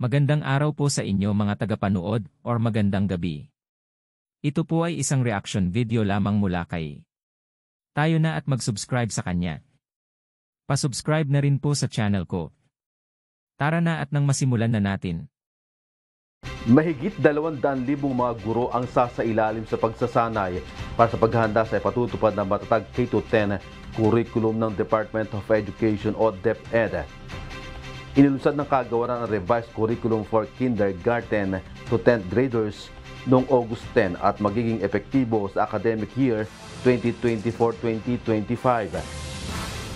Magandang araw po sa inyo mga tagapanood or magandang gabi. Ito po ay isang reaction video lamang mula kay tayo na at mag-subscribe sa kanya. Pa-subscribe na rin po sa channel ko. Tara na at nang masimulan na natin. Mahigit 200,000 mga guro ang sasailalim sa pagsasanay para sa paghahanda sa ipatutupad ng matatag K-10 curriculum ng Department of Education o DepEd. Inilunsad ng kagawaran ang revised curriculum for kindergarten to 10th graders noong August 10 at magiging epektibo sa academic year 2024-2025.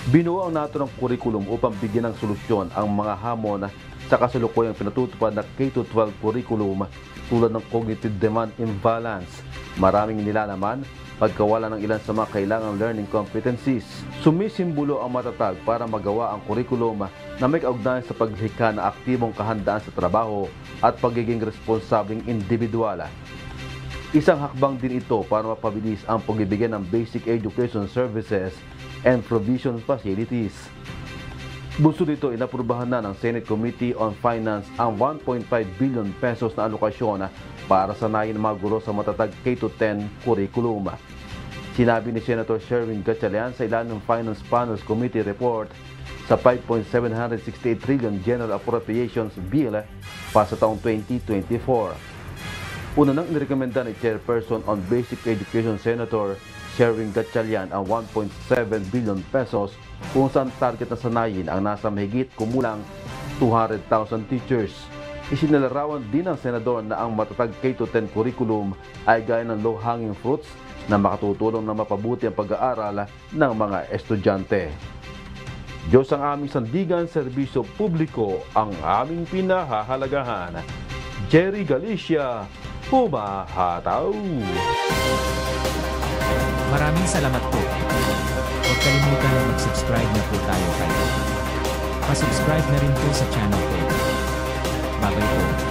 Binuo ang naturang curriculum upang bigyan ng solusyon ang mga hamon sa kasalukuyang pinatutupad na K-12 curriculum tulad ng cognitive demand imbalance, maraming nilalaman, pagkawala ng ilan sa mga kailangang learning competencies. Sumisimbolo ang matatag para magawa ang curriculum na may kaugnayan sa paghika ng aktibong kahandaan sa trabaho at pagiging responsabling individual. Isang hakbang din ito para mapabilis ang pagbibigay ng basic education services and provision facilities. Bunsod dito, inaprubahan na ng Senate Committee on Finance ang 1.5 billion pesos na alokasyon para sanayin ng mga guro sa matatag K-10 curriculum. Sinabi ni Senator Sherwin Gatchalian sa ilalim ng Finance Panels Committee report sa 5.768 trillion General Appropriations Bill para sa taong 2024. Una nang inirekomenda ni Chairperson on Basic Education Senator Sherwin Gatchalian ang 1.7 billion pesos kung saan target na sanayin ang nasa mahigit kumulang 200,000 teachers. Isinalarawan din ng senador na ang matatag K-10 curriculum ay gaya ng low-hanging fruits na makatutulong na mapabuti ang pag-aaral ng mga estudyante. Diyos ang aming sandigan, serbisyo publiko ang aming pinahahalagahan. Jerry Galicia, humahataw! Maraming salamat po. Huwag kalimutan na mag-subscribe na po tayo kayo. Pa-subscribe na rin po sa channel ko. Babay po.